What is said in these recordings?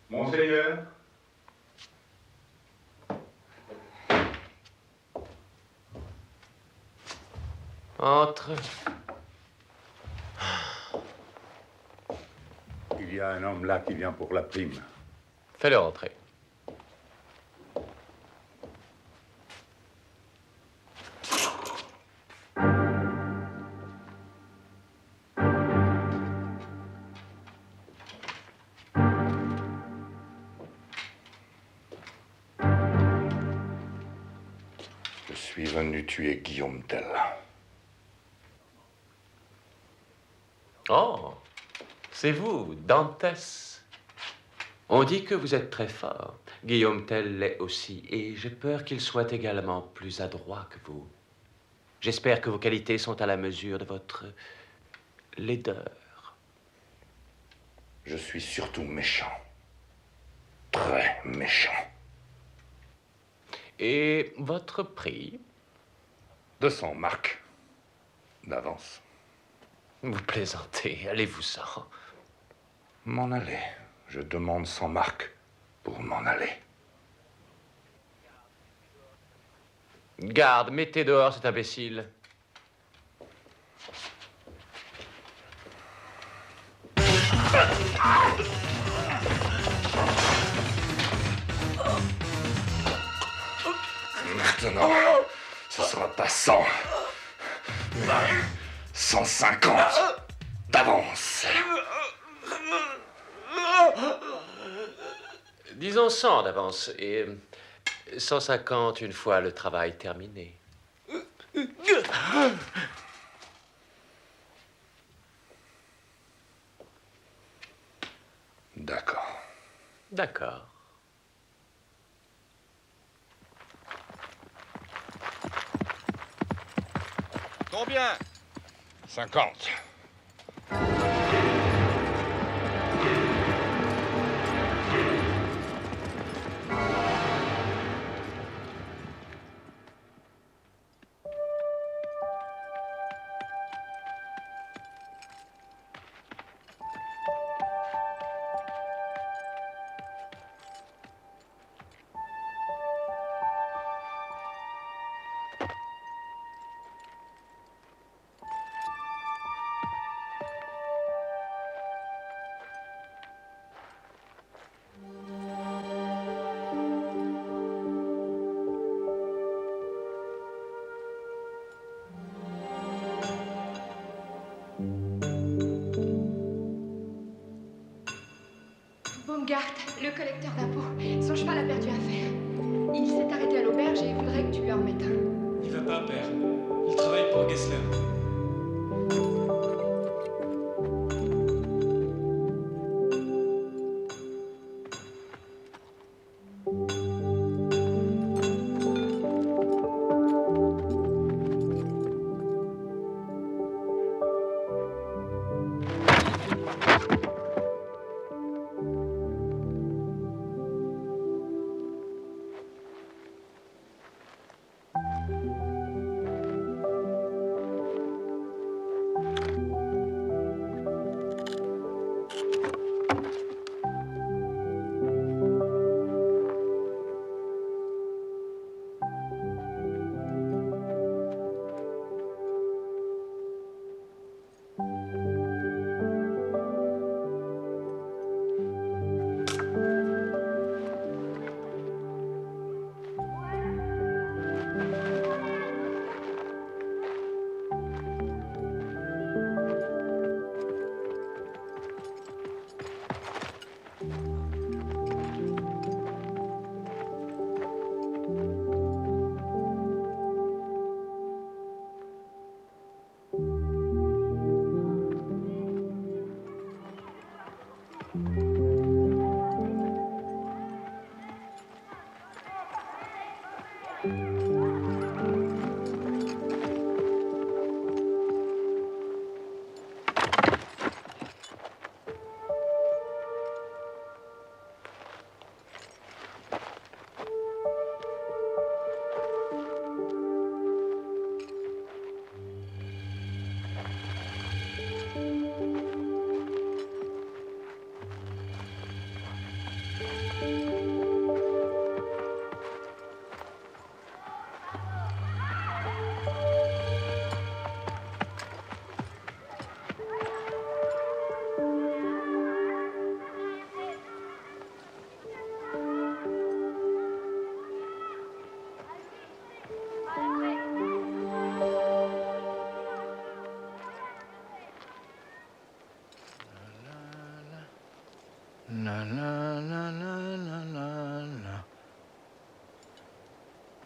Monseigneur. Entre. Il y a un homme là qui vient pour la prime. Fais-le rentrer. Je suis venu tuer Guillaume Tell. Oh, c'est vous, Dantès. On dit que vous êtes très fort. Guillaume Tell l'est aussi, et j'ai peur qu'il soit également plus adroit que vous. J'espère que vos qualités sont à la mesure de votre laideur. Je suis surtout méchant. Très méchant. Et votre prix? 200 marks d'avance. Vous plaisantez, allez-vous-en. M'en aller. Je demande 100 marks pour m'en aller. Garde, mettez dehors cet imbécile. Maintenant, ce sera pas 100, mais 150 d'avance. Disons 100 d'avance et 150 une fois le travail terminé. D'accord. D'accord. Combien? 50. Baumgart, le collecteur d'impôts. Son cheval a perdu un fer. Il s'est arrêté à l'auberge et voudrait que tu lui en remettes un. Il va pas, père. Il travaille pour Gessler.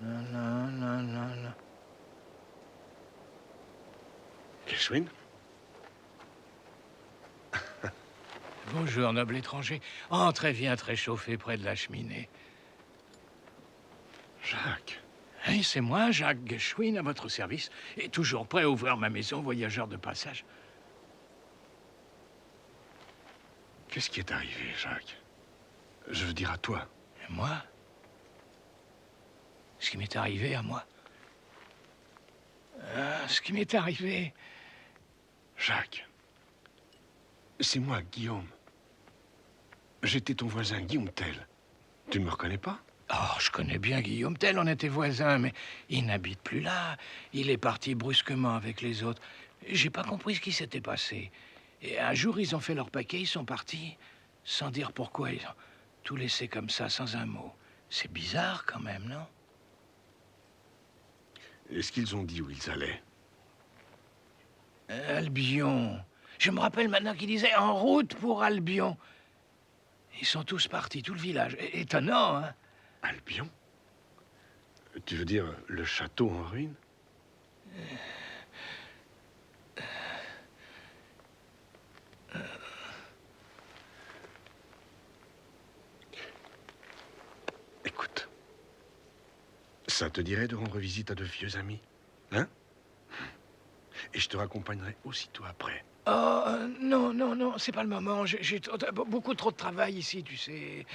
Non, non, non, non, non. Gershwin? Bonjour, noble étranger. Entrez, viens te réchauffer près de la cheminée. Jacques. Oui, c'est moi, Jacques Gershwin, à votre service, et toujours prêt à ouvrir ma maison, voyageur de passage. Qu'est-ce qui est arrivé, Jacques? Je veux dire à toi. Et moi? Ce qui m'est arrivé à moi. Ce qui m'est arrivé... Jacques. C'est moi, Guillaume. J'étais ton voisin, Guillaume Tell. Tu ne me reconnais pas? Oh, je connais bien Guillaume Tell, on était voisins, mais il n'habite plus là. Il est parti brusquement avec les autres. J'ai pas compris ce qui s'était passé. Et un jour, ils ont fait leur paquet, ils sont partis, sans dire pourquoi. Ils ont tout laissé comme ça, sans un mot. C'est bizarre quand même, non? Est-ce qu'ils ont dit où ils allaient? Albion. Je me rappelle maintenant qu'ils disaient en route pour Albion. Ils sont tous partis, tout le village. Étonnant, hein? Albion? Tu veux dire le château en ruine? Écoute, ça te dirait de rendre visite à de vieux amis, hein? Et je te raccompagnerai aussitôt après. Oh, non, non, non, c'est pas le moment. J'ai beaucoup trop de travail ici, tu sais.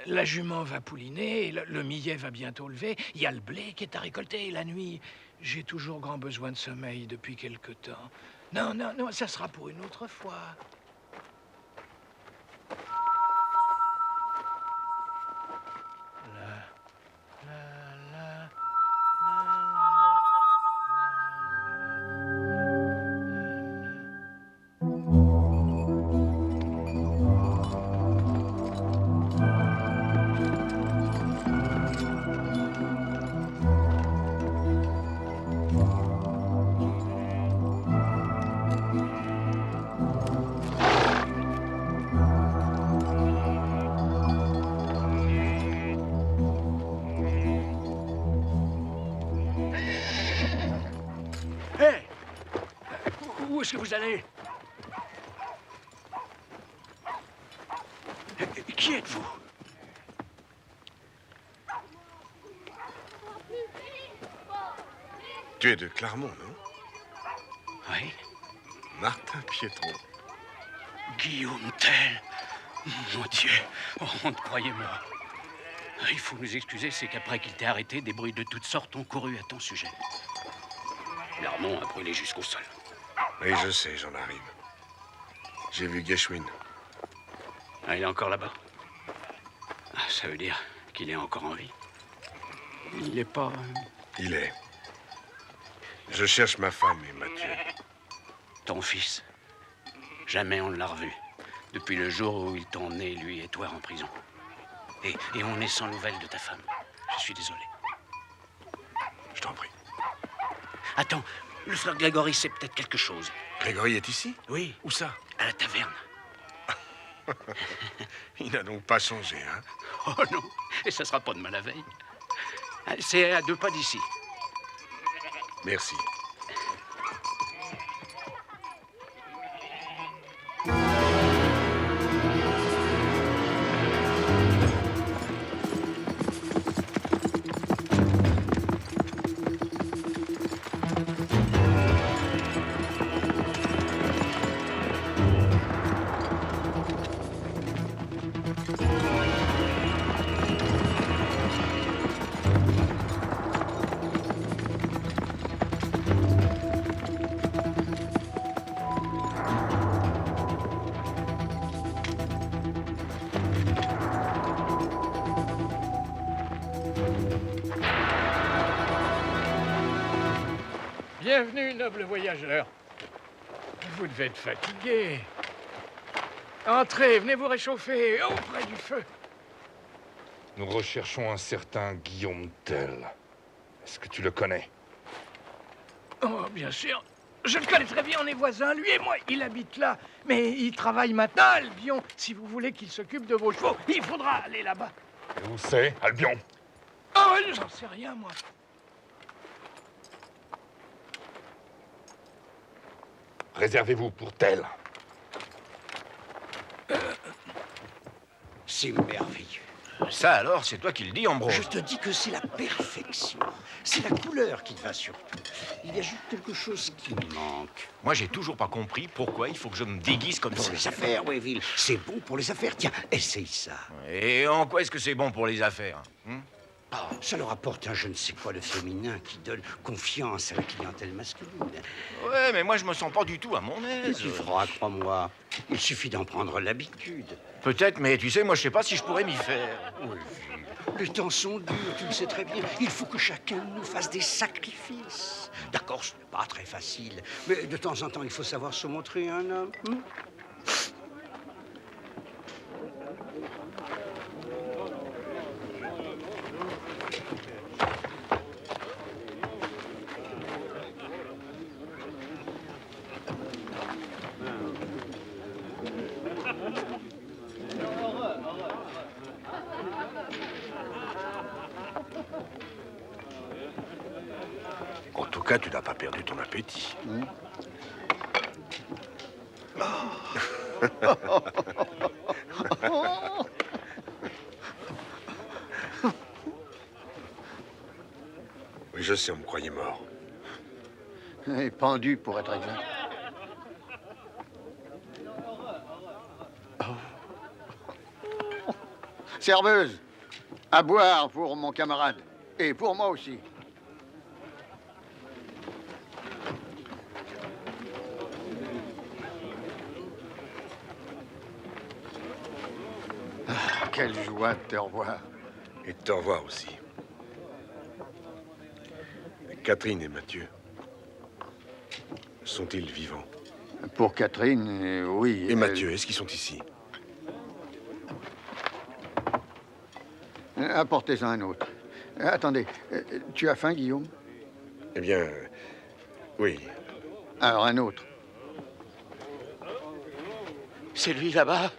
La jument va pouliner, le millet va bientôt lever. Il y a le blé qui est à récolter. Et la nuit, j'ai toujours grand besoin de sommeil depuis quelque temps. Non, non, non, ça sera pour une autre fois. Hé! Où est-ce que vous allez? Qui êtes-vous? Tu es de Clermont, non? Oui, Martin Pietro. Guillaume Tell. Mon Dieu, oh, on te croyait mort. Il faut nous excuser, c'est qu'après qu'il t'ait arrêté, des bruits de toutes sortes ont couru à ton sujet. L'armont a brûlé jusqu'au sol. Oui, je sais, j'en arrive. J'ai vu Gershwin. Ah, il est encore là-bas. Ah, ça veut dire qu'il est encore en vie. Il est pas... Il est. Je cherche ma femme et Mathieu. ton fils. Jamais on ne l'a revu. Depuis le jour où ils t'ont emmené, lui et toi, en prison. Et on est sans nouvelles de ta femme. Je suis désolé. Je t'en prie. Attends, le frère Grégory sait peut-être quelque chose. Grégory est ici? Oui. Où ça? À la taverne. Il n'a donc pas changé, hein? Oh non, et ça sera pas demain la veille. C'est à 2 pas d'ici. Merci. Bienvenue, noble voyageur. Vous devez être fatigué. Entrez, venez vous réchauffer auprès du feu. Nous recherchons un certain Guillaume Tell. Est-ce que tu le connais? Oh, bien sûr. Je le connais très bien, on est voisins, lui et moi. Il habite là, mais il travaille maintenant à Albion. Si vous voulez qu'il s'occupe de vos chevaux, il faudra aller là-bas. Et où c'est, Albion? Oh, Oh, j'en sais rien, moi. Réservez-vous pour tel. C'est merveilleux. Ça alors, c'est toi qui le dis, Ambro. Je te dis que c'est la perfection. C'est la couleur qui va surtout. Il y a juste quelque chose qui manque. Moi, j'ai toujours pas compris pourquoi il faut que je me déguise comme Pour ça. les affaires, Wayville. C'est bon pour les affaires. Tiens, essaye ça. Et en quoi est-ce que c'est bon pour les affaires hein? Ah, ça leur apporte un je ne sais quoi de féminin qui donne confiance à la clientèle masculine. Ouais, mais moi, je me sens pas du tout à mon Et aise. tu feras, crois-moi. Il suffit d'en prendre l'habitude. Peut-être, mais tu sais, moi, je sais pas si je pourrais m'y faire. Wayville, les temps sont durs, tu le sais très bien. Il faut que chacun de nous fasse des sacrifices. D'accord, ce n'est pas très facile. Mais de temps en temps, il faut savoir se montrer un homme. En tout cas, tu n'as pas perdu ton appétit. Oui, je sais, on me croyait mort. Et pendu, pour être exact. Serveuse, à boire pour mon camarade. Et pour moi aussi. Ah, quelle joie de te revoir. Et de te revoir aussi. Catherine et Mathieu, sont-ils vivants? Pour Catherine, oui. Et Mathieu, est-ce qu'ils sont ici? Apportez-en un autre. Attendez, tu as faim, Guillaume? Eh bien, oui. Alors un autre. C'est lui là-bas,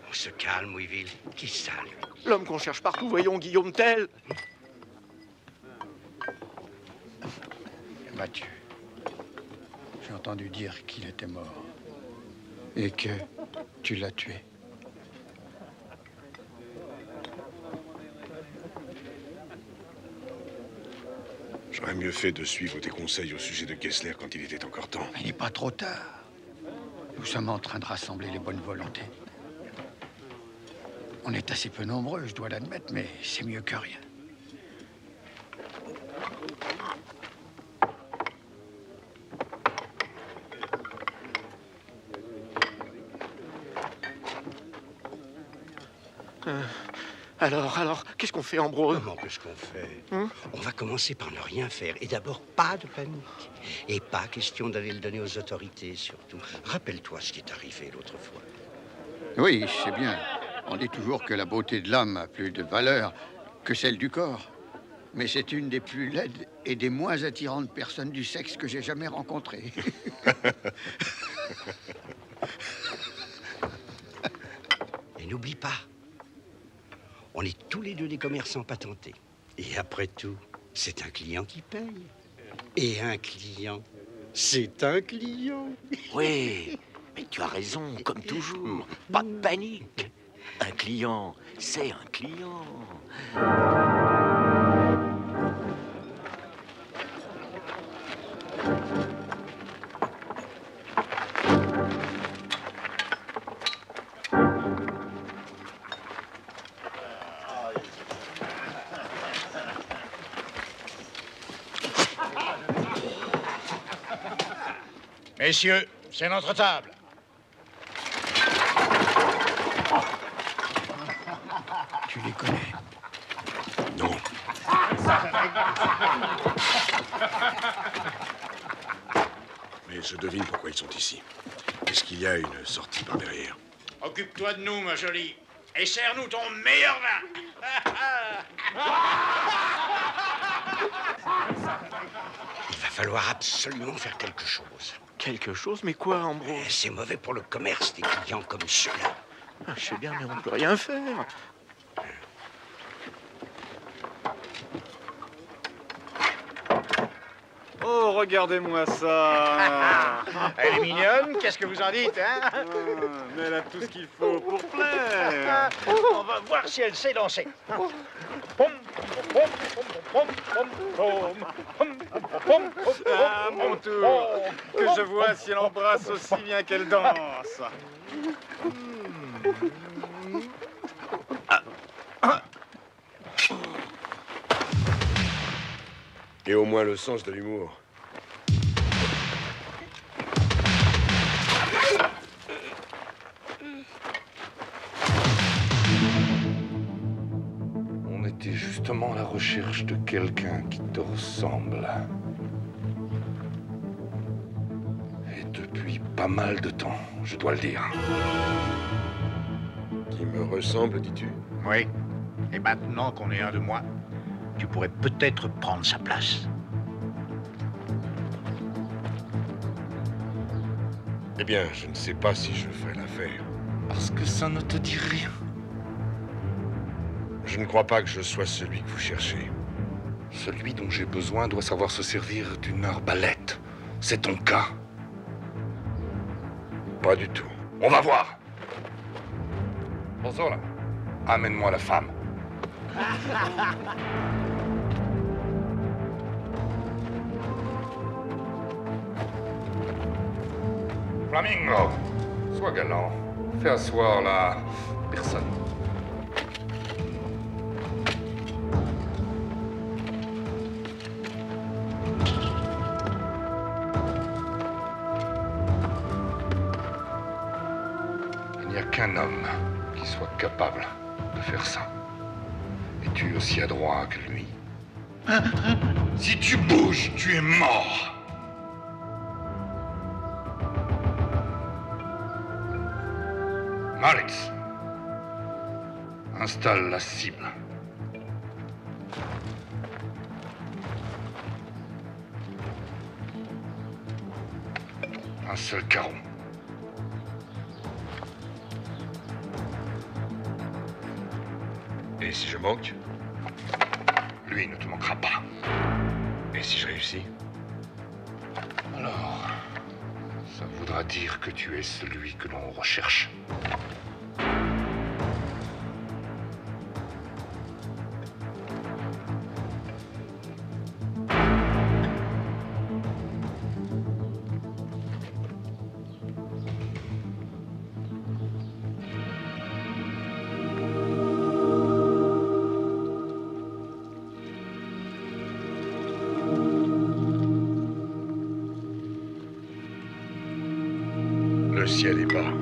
On se calme, Wayville. Qui ça, lui? l'homme qu'on cherche partout, voyons, Guillaume Tell. Mathieu, j'ai entendu dire qu'il était mort. Et que tu l'as tué. J'aurais mieux fait de suivre tes conseils au sujet de Gessler quand il était encore temps. Il n'est pas trop tard. Nous sommes en train de rassembler les bonnes volontés. On est assez peu nombreux, je dois l'admettre, mais c'est mieux que rien. Alors, qu'est-ce qu'on fait, Ambro? Comment qu'est-ce qu'on fait? On va commencer par ne rien faire. Et d'abord, pas de panique. Et pas question d'aller le donner aux autorités, surtout. Rappelle-toi ce qui est arrivé l'autre fois. Oui, c'est bien. On dit toujours que la beauté de l'âme a plus de valeur que celle du corps. Mais c'est une des plus laides et des moins attirantes personnes du sexe que j'ai jamais rencontrées. Et n'oublie pas, on est tous les deux des commerçants patentés. Et après tout, c'est un client qui paye. Et un client, c'est un client. Oui, mais tu as raison, comme toujours. Pas de panique. Un client, c'est un client. Messieurs, c'est notre table. Tu les connais? Non. Mais je devine pourquoi ils sont ici. Est-ce qu'il y a une sortie par derrière? Occupe-toi de nous, ma jolie. Et sers-nous ton meilleur vin. Il va falloir absolument faire quelque chose. Quelque chose, mais quoi, Ambro? C'est mauvais pour le commerce des clients comme ceux-là. Je sais bien, mais on ne peut rien faire. Oh, regardez-moi ça. Elle est mignonne, qu'est-ce que vous en dites, hein? Mais elle a tout ce qu'il faut pour plaire. On va voir si elle sait danser. À mon tour, que je vois si elle embrasse aussi bien qu'elle danse. Et au moins le sens de l'humour. On était justement à la recherche de quelqu'un qui te ressemble. Et depuis pas mal de temps, je dois le dire. Qui me ressemble, dis-tu? Oui. Et maintenant qu'on est un de moi, tu pourrais peut-être prendre sa place. Eh bien, je ne sais pas si je ferai l'affaire. Parce que ça ne te dit rien. Je ne crois pas que je sois celui que vous cherchez. Celui dont j'ai besoin doit savoir se servir d'une arbalète. C'est ton cas. Pas du tout. On va voir. Bonsoir, amène-moi la femme. Flamingo, sois galant. Fais asseoir la personne. Il n'y a qu'un homme qui soit capable de faire ça. Et tu es aussi adroit que lui. Si tu bouges, tu es mort. Maritz, installe la cible. Un seul carreau. Et si je manque? Lui ne te manquera pas. Et si je réussis? Alors, ça voudra dire que tu es celui que l'on recherche. Le ciel est bas.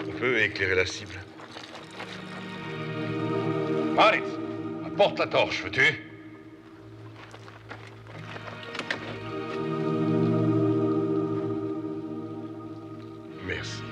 On peut éclairer la cible. Maritz, apporte la torche, veux-tu? Merci.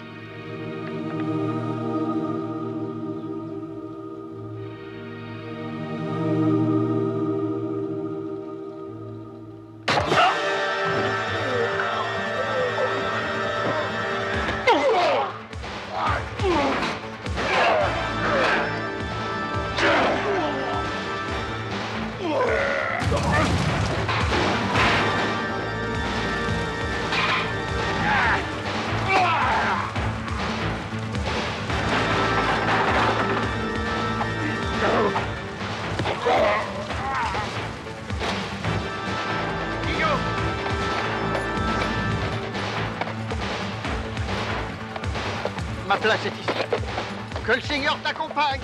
Ma place est ici. Que le Seigneur t'accompagne.